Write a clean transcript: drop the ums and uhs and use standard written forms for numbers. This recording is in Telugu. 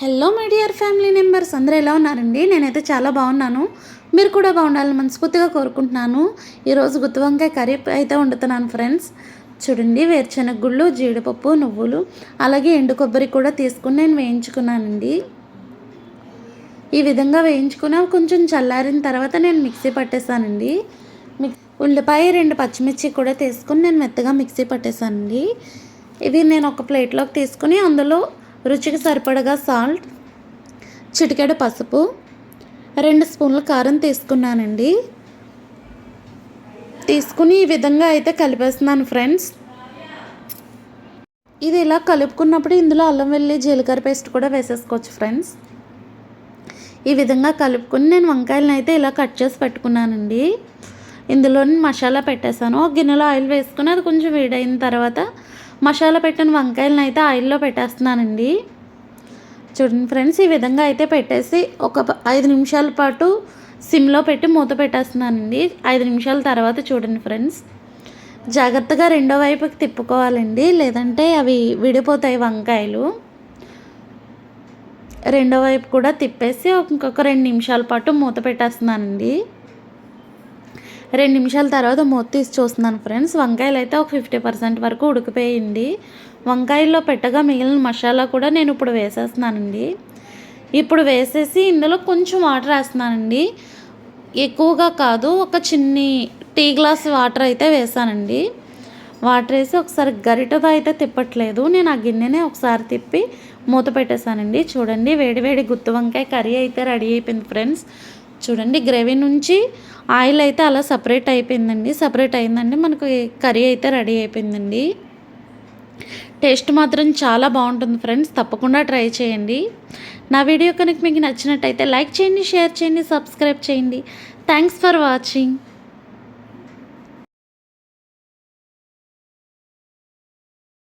Hello my dear family members, అందరూ ఎలా ఉన్నారండి? నేనైతే చాలా బాగున్నాను. మీరు కూడా బాగుండాలని మనస్ఫూర్తిగా కోరుకుంటున్నాను. ఈరోజు గుత్తి వంకాయ కర్రీ అయితే వండుతున్నాను ఫ్రెండ్స్. చూడండి, వేరుశెనగ గుళ్ళు, జీడిపప్పు, నువ్వులు, అలాగే ఎండు కొబ్బరి కూడా తీసుకుని నేను వేయించుకున్నానండి. ఈ విధంగా వేయించుకుని కొంచెం చల్లారిన తర్వాత నేను మిక్సీ పట్టేశానండి. ఉల్లిపాయ 2 పచ్చిమిర్చి కూడా తీసుకుని నేను మెత్తగా మిక్సీ పట్టేశానండి. ఇవి నేను ఒక ప్లేట్లోకి తీసుకుని అందులో రుచికి సరిపడగా సాల్ట్, చిటికెడు పసుపు, 2 స్పూన్ల కారం తీసుకున్నానండి. తీసుకుని ఈ విధంగా అయితే కలిపేస్తున్నాను ఫ్రెండ్స్. ఇది ఇలా కలుపుకున్నప్పుడు ఇందులో అల్లం వెల్లుల్లి జీలకర్ర పేస్ట్ కూడా వేసేసుకోవచ్చు ఫ్రెండ్స్. ఈ విధంగా కలుపుకొని నేను వంకాయలను అయితే ఇలా కట్ చేసి పెట్టుకున్నానండి. ఇందులో మసాలా పెట్టేశాను. ఒక గిన్నెలో ఆయిల్ వేసుకుని అది కొంచెం వేడైన తర్వాత మసాలా పెట్టిన వంకాయలను అయితే ఆయిల్లో పెట్టేస్తున్నానండి. చూడండి ఫ్రెండ్స్, ఈ విధంగా అయితే పెట్టేసి ఒక 5 నిమిషాల పాటు సిమ్లో పెట్టి మూత పెట్టేస్తున్నానండి. 5 నిమిషాల తర్వాత చూడండి ఫ్రెండ్స్, జాగ్రత్తగా రెండో వైపుకి తిప్పుకోవాలండి, లేదంటే అవి విడిపోతాయి వంకాయలు. రెండో వైపు కూడా తిప్పేసి ఇంకొక 2 నిమిషాల పాటు మూత పెట్టేస్తున్నానండి. 2 నిమిషాల తర్వాత మూత తీసి చూస్తున్నాను ఫ్రెండ్స్. వంకాయలు అయితే ఒక 50% వరకు ఉడికిపోయింది. వంకాయల్లో పెట్టగా మిగిలిన మసాలా కూడా నేను ఇప్పుడు వేసేస్తున్నానండి. ఇప్పుడు వేసేసి ఇందులో కొంచెం వాటర్ వేస్తున్నానండి. ఎక్కువగా కాదు, ఒక చిన్ని టీ గ్లాస్ వాటర్ అయితే వేసానండి. వాటర్ వేసి ఒకసారి గరిటతో అయితే తిప్పట్లేదు, నేను ఆ గిన్నెనే ఒకసారి తిప్పి మూత పెట్టేశానండి. చూడండి, వేడివేడి గుత్తి వంకాయ కర్రీ అయితే రెడీ అయిపోయింది ఫ్రెండ్స్. చూడండి, గ్రేవీ నుంచి ఆయిల్ అయితే అలా సపరేట్ అయిపోయిందండి. సపరేట్ అయిందండి, మనకు కర్రీ అయితే రెడీ అయిపోయిందండి. టేస్ట్ మాత్రం చాలా బాగుంటుంది ఫ్రెండ్స్, తప్పకుండా ట్రై చేయండి. నా వీడియో కనుక మీకు నచ్చినట్టయితే లైక్ చేయండి, షేర్ చేయండి, సబ్స్క్రైబ్ చేయండి. Thanks for watching.